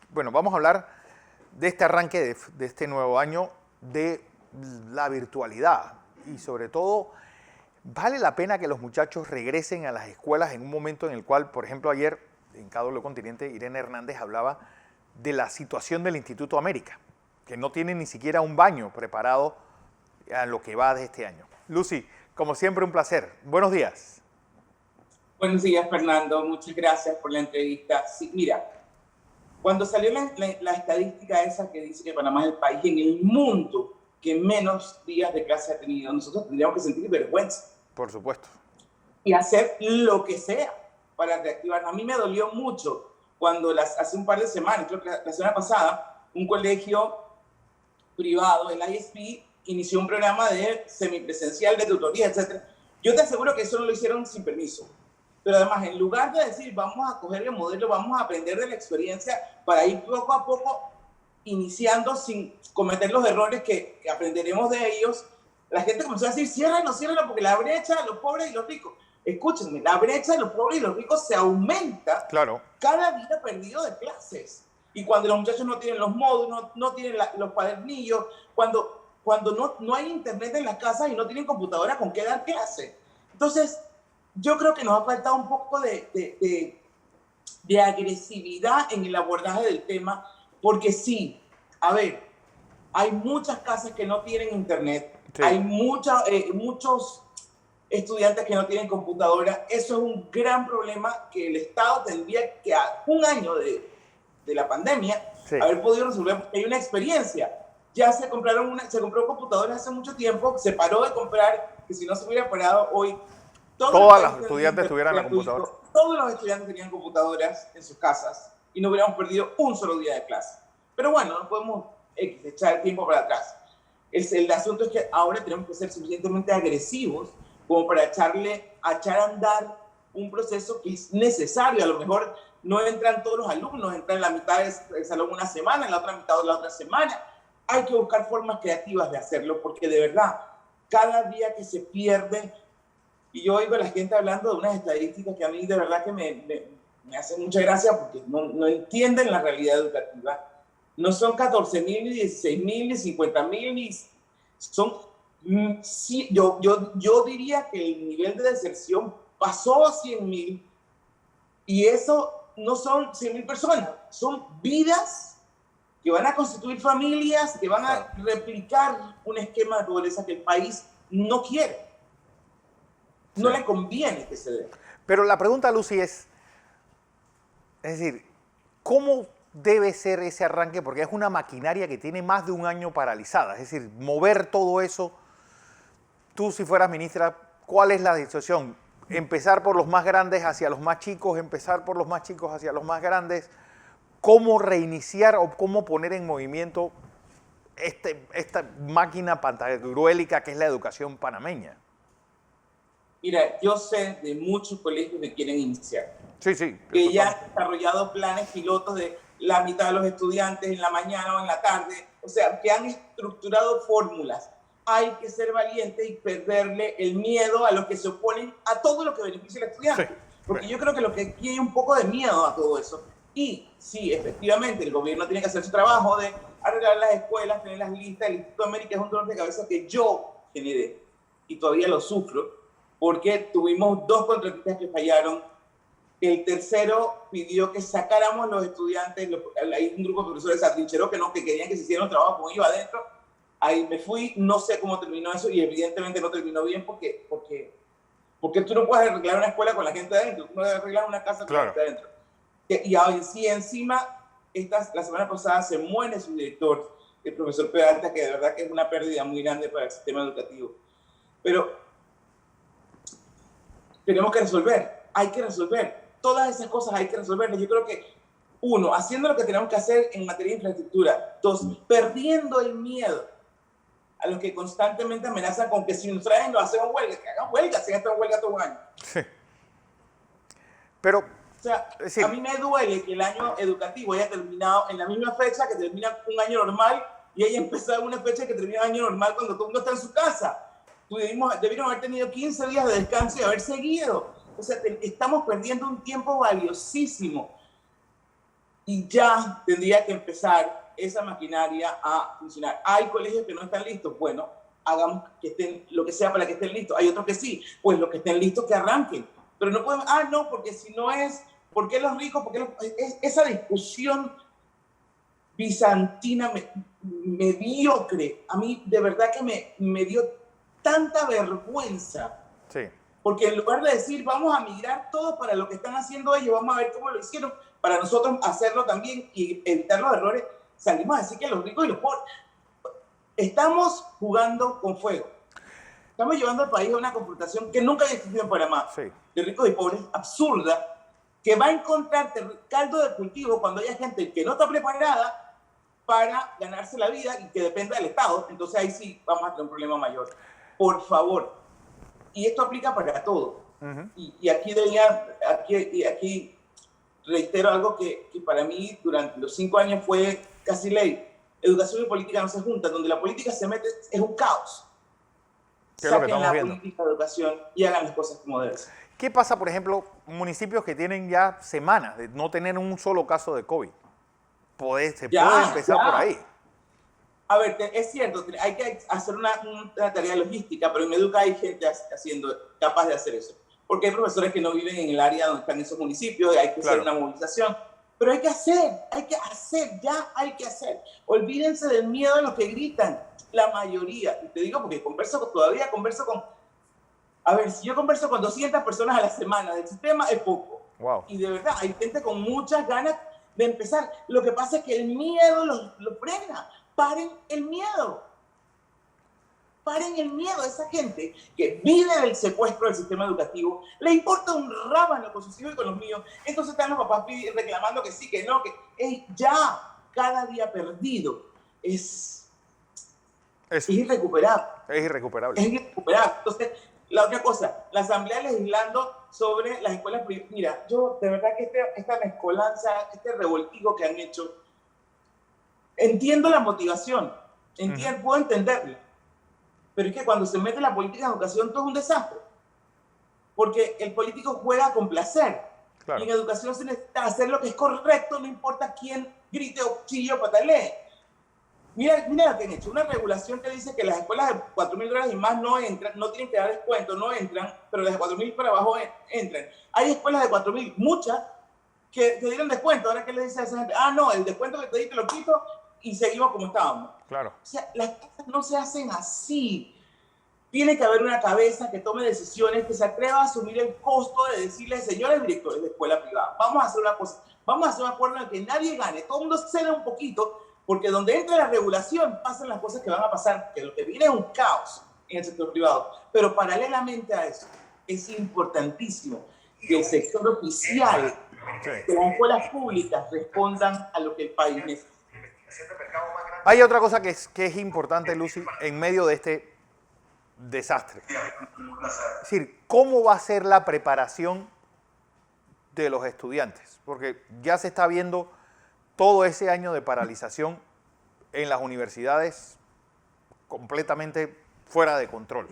Bueno, vamos a hablar de este arranque de este nuevo año, de la virtualidad y sobre todo, ¿vale la pena que los muchachos regresen a las escuelas en un momento en el cual, por ejemplo, ayer en Cada Doble Continente, Irene Hernández hablaba de la situación del Instituto América, que no tiene ni siquiera un baño preparado a lo que va de este año? Lucy, como siempre, un placer. Buenos días. Buenos días, Fernando. Muchas gracias por la entrevista. Sí, mira, cuando salió la estadística esa que dice que Panamá es el país en el mundo que menos días de clase ha tenido, nosotros tendríamos que sentir vergüenza. Por supuesto. Y hacer lo que sea para reactivarnos. A mí me dolió mucho cuando hace un par de semanas, creo que la semana pasada, un colegio privado, el ISP, inició un programa de semipresencial, de tutoría, etc. Yo te aseguro que eso no lo hicieron sin permiso. Pero además, en lugar de decir, vamos a coger el modelo, vamos a aprender de la experiencia para ir poco a poco iniciando sin cometer los errores que aprenderemos de ellos, la gente comenzó a decir, ciérralo, porque la brecha de los pobres y los ricos. Escúchenme, la brecha de los pobres y los ricos se aumenta cada día perdido de clases. Y cuando los muchachos no tienen los módulos, no tienen los cuadernillos, cuando no hay internet en las casas y no tienen computadora con qué dar clase. Entonces, yo creo que nos ha faltado un poco de agresividad en el abordaje del tema, porque sí, a ver, hay muchas casas que no tienen internet, sí. Hay muchos estudiantes que no tienen computadora. Eso es un gran problema que el Estado tendría que, a un año de la pandemia, sí, haber podido resolver, porque hay una experiencia. Ya se compró computadoras hace mucho tiempo, se paró de comprar, que si no se hubiera parado hoy, todas las estudiantes tuvieran la computadora. Todos los estudiantes tenían computadoras en sus casas y no hubiéramos perdido un solo día de clase. Pero bueno, no podemos echar el tiempo para atrás. El asunto es que ahora tenemos que ser suficientemente agresivos como para echar a andar un proceso que es necesario. A lo mejor no entran todos los alumnos, entran en la mitad del salón una semana, en la otra mitad de la otra semana. Hay que buscar formas creativas de hacerlo, porque de verdad, cada día que se pierde, y yo oigo a la gente hablando de unas estadísticas que a mí de verdad que me hacen mucha gracia, porque no entienden la realidad educativa. No son 14.000, ni 16.000, ni 50.000, ni son... Sí, yo diría que el nivel de deserción pasó a 100.000, y eso no son 100.000 personas, son vidas que van a constituir familias, que van a replicar un esquema de pobreza que el país no quiere. No le conviene que se dé. Pero la pregunta, Lucy, es decir, ¿cómo debe ser ese arranque? Porque es una maquinaria que tiene más de un año paralizada. Es decir, mover todo eso. Tú, si fueras ministra, ¿cuál es la decisión? ¿Empezar por los más grandes hacia los más chicos? ¿Empezar por los más chicos hacia los más grandes? ¿Cómo reiniciar o cómo poner en movimiento esta máquina pantagruélica que es la educación panameña? Mira, yo sé de muchos colegios que quieren iniciar. Sí. Que ya han desarrollado planes pilotos de la mitad de los estudiantes en la mañana o en la tarde. O sea, que han estructurado fórmulas. Hay que ser valiente y perderle el miedo a los que se oponen a todo lo que beneficie al estudiante. Sí. Porque yo creo que lo que aquí hay un poco de miedo a todo eso. Y sí, efectivamente, el gobierno tiene que hacer su trabajo de arreglar las escuelas, tener las listas. El Instituto América es un dolor de cabeza que yo generé y todavía lo sufro, porque tuvimos 2 contratistas que fallaron. El tercero pidió que sacáramos los estudiantes. Hay un grupo de profesores se atrincheró que querían que se hiciera un trabajo como iba adentro. Ahí me fui, no sé cómo terminó eso, y evidentemente no terminó bien porque tú no puedes arreglar una escuela con la gente adentro, tú no puedes arreglar una casa con la gente adentro. Y encima, la semana pasada se muere su director, el profesor Peralta, que de verdad que es una pérdida muy grande para el sistema educativo. Pero tenemos que hay que resolver. Todas esas cosas hay que resolverlas. Yo creo que, 1, haciendo lo que tenemos que hacer en materia de infraestructura. 2, perdiendo el miedo a los que constantemente amenazan con que si nos traen, lo hacemos huelga, que hagan huelga, si esta huelga todo un año. Sí. Pero, o sea, a mí me duele que el año educativo haya terminado en la misma fecha que termina un año normal y haya empezado una fecha que termina un año normal cuando todo el mundo está en su casa. Debieron haber tenido 15 días de descanso y haber seguido. O sea, estamos perdiendo un tiempo valiosísimo. y ya tendría que empezar esa maquinaria a funcionar. Hay colegios que no están listos, bueno, hagamos que estén, lo que sea para que estén listos. Hay otros que sí, pues los que estén listos que arranquen. Pero no podemos, no, porque si no es, ¿por qué los ricos? Esa discusión bizantina, mediocre, a mí de verdad que me dio tanta vergüenza. Sí. Porque en lugar de decir, vamos a migrar todo para lo que están haciendo ellos, vamos a ver cómo lo hicieron, para nosotros hacerlo también y evitar los errores, salimos a decir que los ricos y los pobres. Estamos jugando con fuego. Estamos llevando al país a una confrontación que nunca había existido en Panamá, Sí. de ricos y pobres, absurda, que va a encontrar caldo de cultivo cuando haya gente que no está preparada para ganarse la vida y que dependa del Estado. Entonces ahí sí vamos a tener un problema mayor. Por favor. Y esto aplica para todo. Y aquí reitero algo que para mí durante los 5 años fue casi ley. Educación y política no se juntan. Donde la política se mete es un caos. ¿Qué es lo que Saquen estamos la viendo? política de educación y hagan las cosas como deben ser. ¿Qué pasa, por ejemplo, municipios que tienen ya semanas de no tener un solo caso de COVID? Se puede empezar por ahí. A ver, es cierto, hay que hacer una tarea logística, pero en Educa hay gente capaz de hacer eso. Porque hay profesores que no viven en el área donde están esos municipios, y hay que hacer una movilización. Pero hay que hacer, ya hay que hacer. Olvídense del miedo de los que gritan, la mayoría. Y te digo porque todavía converso con... A ver, si yo converso con 200 personas a la semana del sistema, es poco. Wow. Y de verdad, hay gente con muchas ganas de empezar. Lo que pasa es que el miedo lo frena. Paren el miedo. Paren el miedo. Esa gente que vive del secuestro del sistema educativo, le importa un rábano con sus hijos y con los míos. Entonces están los papás reclamando que sí, que no, que ya, cada día perdido es irrecuperable. Es irrecuperable. Es irrecuperable. Entonces, la otra cosa, la Asamblea legislando sobre las escuelas privadas. Mira, yo de verdad que esta mezcolanza, este revoltijo que han hecho, entiendo la motivación, puedo entenderla, pero es que cuando se mete la política de educación todo es un desastre, porque el político juega con placer. Claro. Y en educación se necesita hacer lo que es correcto, no importa quién grite o chille o patalee. Mira lo que han hecho, una regulación que dice que las escuelas de $4,000 y más no entran, no tienen que dar descuento, no entran, pero las de 4,000 para abajo entran. Hay escuelas de 4,000, muchas, que dieron descuento. Ahora, ¿qué le dice a esa gente? No, el descuento que te di te lo quito y seguimos como estábamos. Claro. O sea, las cosas no se hacen así. Tiene que haber una cabeza que tome decisiones, que se atreva a asumir el costo de decirle, señores directores de escuela privada, vamos a hacer una cosa, vamos a hacer un acuerdo en el que nadie gane, todo el mundo ceda un poquito, porque donde entra la regulación pasan las cosas que van a pasar, que lo que viene es un caos en el sector privado. Pero paralelamente a eso, es importantísimo que el sector oficial, que las escuelas públicas respondan a lo que el país necesita. Hay otra cosa que es importante, Lucy, en medio de este desastre. Es decir, ¿cómo va a ser la preparación de los estudiantes? Porque ya se está viendo todo ese año de paralización en las universidades completamente fuera de control.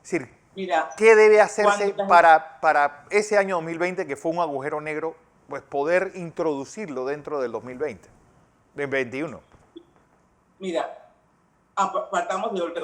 Es decir, mira, ¿qué debe hacerse para ese año 2020, que fue un agujero negro, pues poder introducirlo dentro del 2020, del 21? Mira, partamos de ahorita.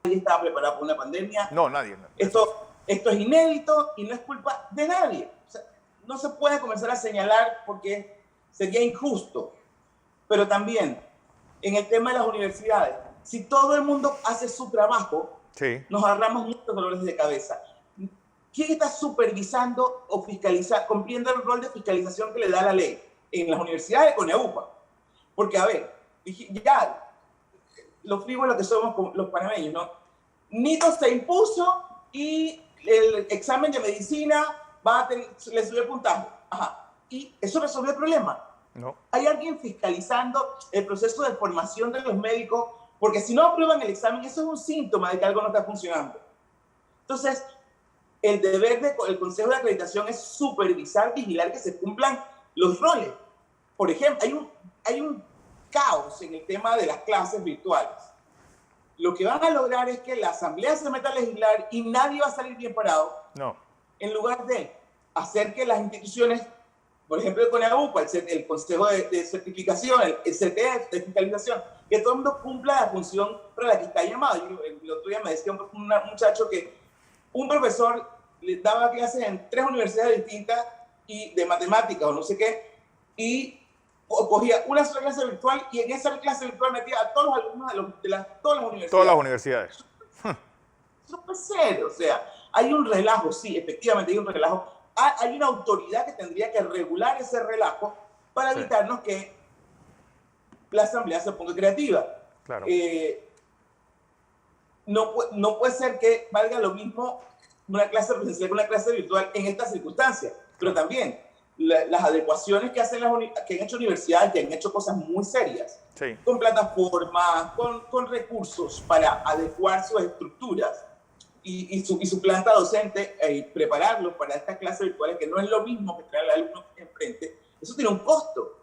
Nadie estaba preparado para una pandemia. No, nadie. No. Esto es inédito y no es culpa de nadie. O sea, no se puede comenzar a señalar porque sería injusto. Pero también, en el tema de las universidades, si todo el mundo hace su trabajo, sí, nos ahorramos muchos dolores de cabeza. ¿Quién está supervisando o fiscalizando, cumpliendo el rol de fiscalización que le da la ley? En las universidades con EUPA. Porque, a ver, ya, lo frívolo que somos los panameños, ¿no? NITO se impuso y el examen de medicina le subió el puntaje. Ajá. ¿Y eso resolvió el problema? No. ¿Hay alguien fiscalizando el proceso de formación de los médicos? Porque si no aprueban el examen, eso es un síntoma de que algo no está funcionando. Entonces, el deber del Consejo de Acreditación es supervisar, vigilar que se cumplan los roles. Por ejemplo, hay un caos en el tema de las clases virtuales. Lo que van a lograr es que la Asamblea se meta a legislar y nadie va a salir bien parado. No. En lugar de hacer que las instituciones por ejemplo, con AUPA, el Consejo de Certificación, el CTF de Fiscalización, que todo el mundo cumpla la función para la que está llamado. El otro día me decía un muchacho que un profesor le daba clases en 3 universidades distintas y de matemáticas o no sé qué, y cogía una sola clase virtual y en esa clase virtual metía a todos los alumnos de todas las universidades. Todas las universidades. Eso puede ser, o sea, hay un relajo, sí, efectivamente hay un relajo. Hay una autoridad que tendría que regular ese relajo para evitarnos que la asamblea se ponga creativa. Claro. No puede ser que valga lo mismo una clase presencial que una clase virtual en estas circunstancias, pero también las adecuaciones que han hecho universidades, que han hecho cosas muy serias, sí, con plataformas, con recursos para adecuar sus estructuras y su planta docente, prepararlos para estas clases virtuales, que no es lo mismo que traer al alumno enfrente. Eso tiene un costo,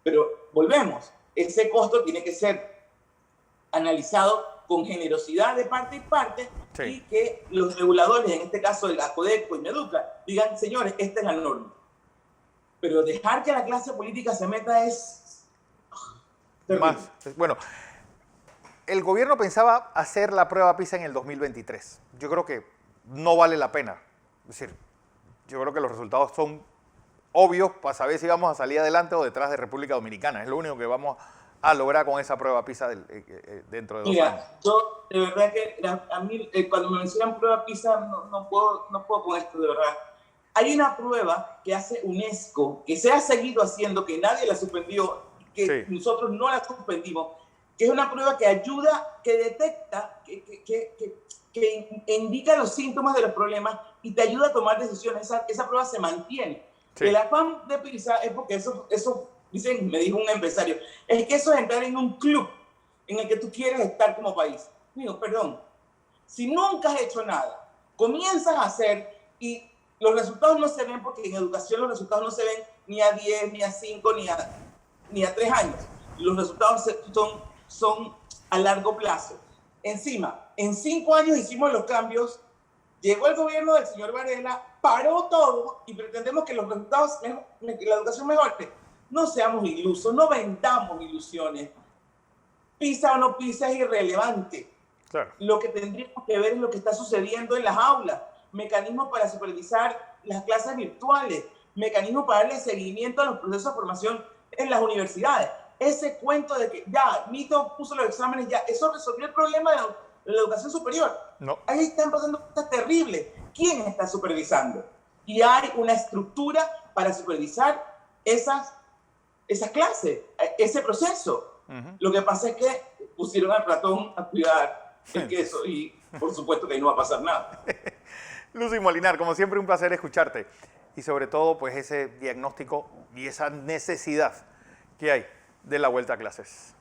pero volvemos, ese costo tiene que ser analizado con generosidad de parte y parte, sí, y que los reguladores, en este caso de la Codeco y Meduca, digan, señores, esta es la norma. Pero dejar que la clase política se meta es terrible. Bueno, el gobierno pensaba hacer la prueba PISA en el 2023. Yo creo que no vale la pena. Es decir, yo creo que los resultados son obvios para saber si vamos a salir adelante o detrás de República Dominicana. Es lo único que vamos a lograr con esa prueba PISA dentro de 2 años. Mira, yo de verdad que a mí cuando me mencionan prueba PISA no puedo con esto, de verdad. Hay una prueba que hace UNESCO, que se ha seguido haciendo, que nadie la suspendió, que sí, nosotros no la suspendimos, que es una prueba que ayuda, que detecta, que indica los síntomas de los problemas y te ayuda a tomar decisiones. Esa prueba se mantiene. Sí. El afán de PISA es porque eso dicen, me dijo un empresario, es que eso es entrar en un club en el que tú quieres estar como país. Digo, perdón, si nunca has hecho nada, comienzas a hacer y los resultados no se ven, porque en educación los resultados no se ven ni a 10, ni a 5, ni a 3 años. Los resultados son a largo plazo. Encima, en 5 años hicimos los cambios, llegó el gobierno del señor Varela, paró todo y pretendemos que los resultados, que la educación mejore. No seamos ilusos, no vendamos ilusiones. PISA o no PISA es irrelevante. Claro. Lo que tendríamos que ver es lo que está sucediendo en las aulas. Mecanismos para supervisar las clases virtuales, mecanismos para darle seguimiento a los procesos de formación en las universidades. Ese cuento de que ya, Mito puso los exámenes, ya, eso resolvió el problema de la educación superior. No. Ahí están pasando cosas terribles. ¿Quién está supervisando? Y hay una estructura para supervisar esas clases, ese proceso. Lo que pasa es que pusieron al ratón a cuidar el queso y por supuesto que ahí no va a pasar nada. Lucy Molinar, como siempre un placer escucharte y sobre todo pues ese diagnóstico y esa necesidad que hay de la vuelta a clases.